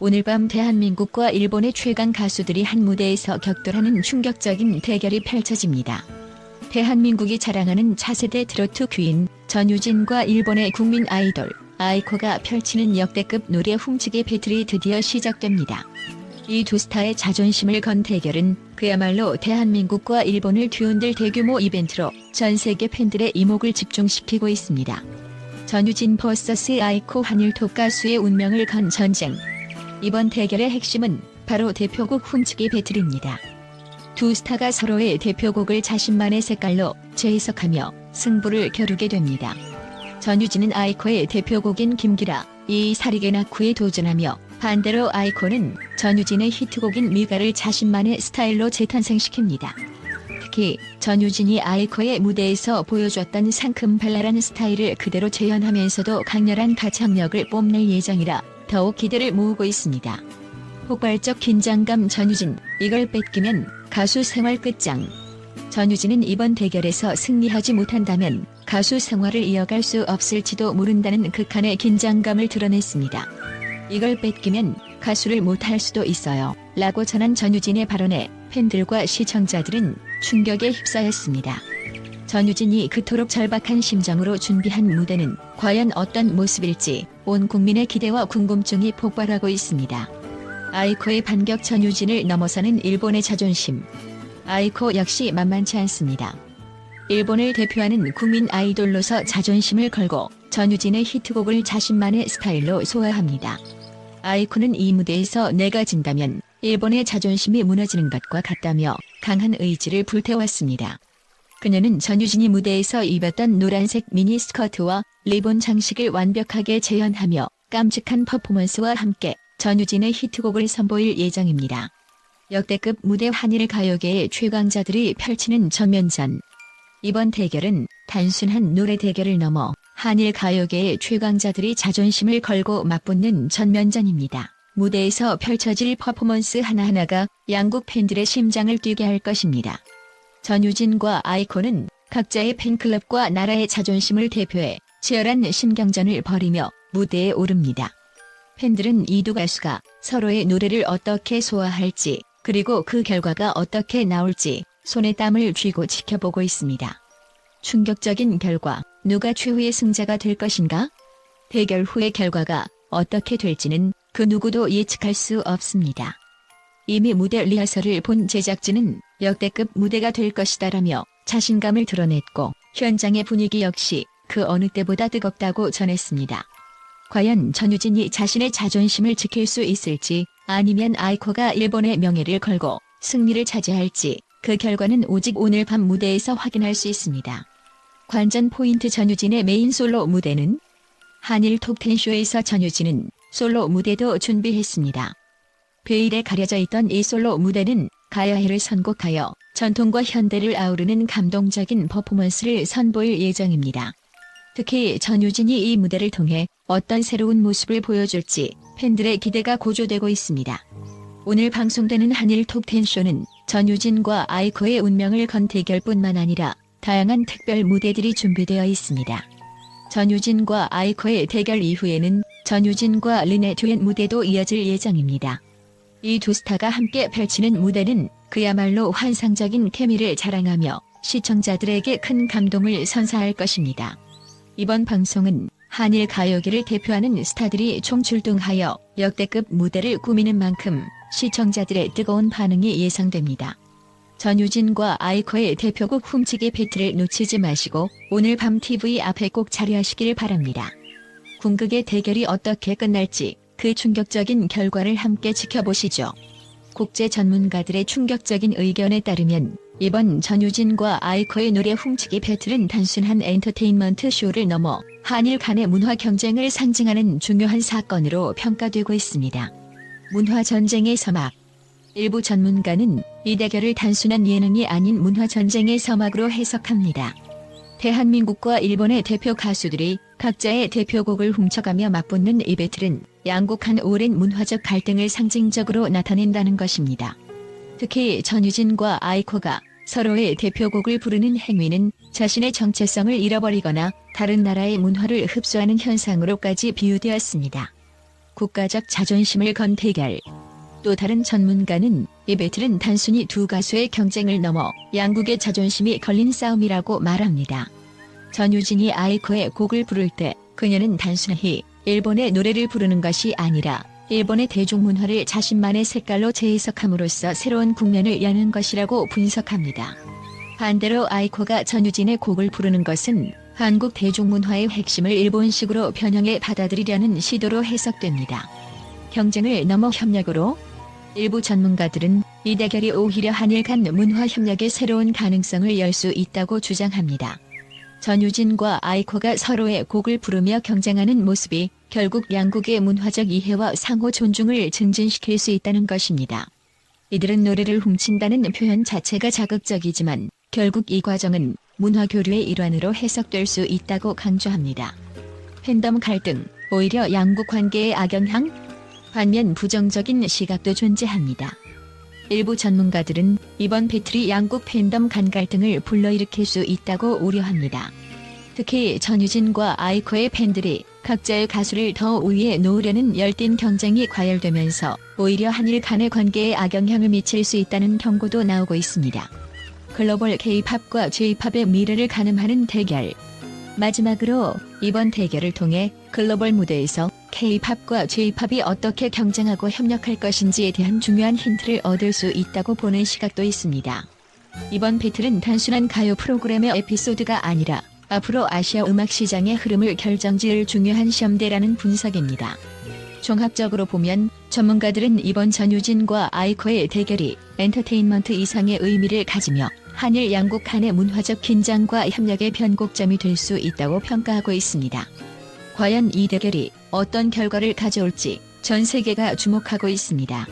오늘 밤 대한민국과 일본의 최강 가수들이 한 무대에서 격돌하는 충격적인 대결이 펼쳐집니다. 대한민국이 자랑하는 차세대 트로트 귀인 전유진과 일본의 국민 아이돌 아이코가 펼치는 역대급 노래 훔치기 배틀이 드디어 시작됩니다. 이 두 스타의 자존심을 건 대결은 그야말로 대한민국과 일본을 뒤흔들 대규모 이벤트로 전 세계 팬들의 이목을 집중시키고 있습니다. 전유진 vs 아이코 한일톱 가수의 운명을 건 전쟁. 이번 대결의 핵심은 바로 대표곡 훔치기 배틀입니다. 두 스타가 서로의 대표곡을 자신만의 색깔로 재해석하며 승부를 겨루게 됩니다. 전유진은 아이코의 대표곡인 김기라, 이 사리게 낳고에 도전하며 반대로 아이코는 전유진의 히트곡인 미가를 자신만의 스타일로 재탄생시킵니다. 특히 전유진이 아이코의 무대에서 보여줬던 상큼 발랄한 스타일을 그대로 재현하면서도 강렬한 가창력을 뽐낼 예정이라 더욱 기대를 모으고 있습니다. 폭발적 긴장감 전유진, 이걸 뺏기면 가수 생활 끝장. 전유진은 이번 대결에서 승리하지 못한다면 가수 생활을 이어갈 수 없을지도 모른다는 극한의 긴장감을 드러냈습니다. 이걸 뺏기면 가수를 못할 수도 있어요 라고 전한 전유진의 발언에 팬들과 시청자들은 충격에 휩싸였습니다. 전유진이 그토록 절박한 심정으로 준비한 무대는 과연 어떤 모습일지 온 국민의 기대와 궁금증이 폭발하고 있습니다. 아이코의 반격 전유진을 넘어서는 일본의 자존심. 아이코 역시 만만치 않습니다. 일본을 대표하는 국민 아이돌로서 자존심을 걸고 전유진의 히트곡을 자신만의 스타일로 소화합니다. 아이코는 이 무대에서 내가 진다면 일본의 자존심이 무너지는 것과 같다며 강한 의지를 불태웠습니다. 그녀는 전유진이 무대에서 입었던 노란색 미니 스커트와 리본 장식을 완벽하게 재현하며 깜찍한 퍼포먼스와 함께 전유진의 히트곡을 선보일 예정입니다. 역대급 무대 한일 가요계의 최강자들이 펼치는 전면전. 이번 대결은 단순한 노래 대결을 넘어 한일 가요계의 최강자들이 자존심을 걸고 맞붙는 전면전입니다. 무대에서 펼쳐질 퍼포먼스 하나하나가 양국 팬들의 심장을 뛰게 할 것입니다. 전유진과 아이코는 각자의 팬클럽과 나라의 자존심을 대표해 치열한 심경전을 벌이며 무대에 오릅니다. 팬들은 이 두 가수가 서로의 노래를 어떻게 소화할지, 그리고 그 결과가 어떻게 나올지 손에 땀을 쥐고 지켜보고 있습니다. 충격적인 결과, 누가 최후의 승자가 될 것인가? 대결 후의 결과가 어떻게 될지는 그 누구도 예측할 수 없습니다. 이미 무대 리허설을 본 제작진은 역대급 무대가 될 것이다라며 자신감을 드러냈고 현장의 분위기 역시 그 어느 때보다 뜨겁다고 전했습니다. 과연 전유진이 자신의 자존심을 지킬 수 있을지 아니면 아이코가 일본의 명예를 걸고 승리를 차지할지 그 결과는 오직 오늘 밤 무대에서 확인할 수 있습니다. 관전 포인트 전유진의 메인 솔로 무대는 한일 톱10쇼에서 전유진은 솔로 무대도 준비했습니다. 베일에 가려져 있던 이 솔로 무대는 가야해를 선곡하여 전통과 현대를 아우르는 감동적인 퍼포먼스를 선보일 예정입니다. 특히 전유진이 이 무대를 통해 어떤 새로운 모습을 보여줄지 팬들의 기대가 고조되고 있습니다. 오늘 방송되는 한일 톱10쇼는 전유진과 아이코의 운명을 건 대결뿐만 아니라 다양한 특별 무대들이 준비되어 있습니다. 전유진과 아이코의 대결 이후에는 전유진과 린의 듀엣 무대도 이어질 예정입니다. 이 두 스타가 함께 펼치는 무대는 그야말로 환상적인 케미를 자랑하며 시청자들에게 큰 감동을 선사할 것입니다. 이번 방송은 한일 가요계를 대표하는 스타들이 총출동하여 역대급 무대를 꾸미는 만큼 시청자들의 뜨거운 반응이 예상됩니다. 전유진과 아이코의 대표곡 훔치기 배틀을 놓치지 마시고 오늘 밤 TV 앞에 꼭 자리하시길 바랍니다. 궁극의 대결이 어떻게 끝날지 그 충격적인 결과를 함께 지켜보시죠. 국제 전문가들의 충격적인 의견에 따르면 이번 전유진과 아이코의 노래 훔치기 배틀은 단순한 엔터테인먼트 쇼를 넘어 한일 간의 문화 경쟁을 상징하는 중요한 사건으로 평가되고 있습니다. 문화 전쟁의 서막. 일부 전문가는 이 대결을 단순한 예능이 아닌 문화 전쟁의 서막으로 해석합니다. 대한민국과 일본의 대표 가수들이 각자의 대표곡을 훔쳐가며 맞붙는 이 배틀은 양국 간 오랜 문화적 갈등을 상징적으로 나타낸다는 것입니다. 특히 전유진과 아이코가 서로의 대표곡을 부르는 행위는 자신의 정체성을 잃어버리거나 다른 나라의 문화를 흡수하는 현상으로까지 비유되었습니다. 국가적 자존심을 건 대결. 또 다른 전문가는 이 배틀은 단순히 두 가수의 경쟁을 넘어 양국의 자존심이 걸린 싸움이라고 말합니다. 전유진이 아이코의 곡을 부를 때 그녀는 단순히 일본의 노래를 부르는 것이 아니라 일본의 대중문화를 자신만의 색깔로 재해석함으로써 새로운 국면을 여는 것이라고 분석합니다. 반대로 아이코가 전유진의 곡을 부르는 것은 한국 대중문화의 핵심을 일본식으로 변형해 받아들이려는 시도로 해석됩니다. 경쟁을 넘어 협력으로? 일부 전문가들은 이 대결이 오히려 한일 간 문화 협력의 새로운 가능성을 열 수 있다고 주장합니다. 전유진과 아이코가 서로의 곡을 부르며 경쟁하는 모습이 결국 양국의 문화적 이해와 상호 존중을 증진시킬 수 있다는 것입니다. 이들은 노래를 훔친다는 표현 자체가 자극적이지만 결국 이 과정은 문화 교류의 일환으로 해석될 수 있다고 강조합니다. 팬덤 갈등, 오히려 양국 관계의 악영향? 반면 부정적인 시각도 존재합니다. 일부 전문가들은 이번 배틀이 양국 팬덤 간 갈등을 불러일으킬 수 있다고 우려합니다. 특히 전유진과 아이코의 팬들이 각자의 가수를 더 우위에 놓으려는 열띤 경쟁이 과열되면서 오히려 한일 간의 관계에 악영향을 미칠 수 있다는 경고도 나오고 있습니다. 글로벌 K-팝과 J-팝의 미래를 가늠하는 대결. 마지막으로 이번 대결을 통해 글로벌 무대에서 K-팝과 J-팝이 어떻게 경쟁하고 협력할 것인지에 대한 중요한 힌트를 얻을 수 있다고 보는 시각도 있습니다. 이번 배틀은 단순한 가요 프로그램의 에피소드가 아니라 앞으로 아시아 음악 시장의 흐름을 결정지을 중요한 시험대라는 분석입니다. 종합적으로 보면 전문가들은 이번 전유진과 아이코의 대결이 엔터테인먼트 이상의 의미를 가지며 한일 양국 간의 문화적 긴장과 협력의 변곡점이 될 수 있다고 평가하고 있습니다. 과연 이 대결이 어떤 결과를 가져올지 전 세계가 주목하고 있습니다.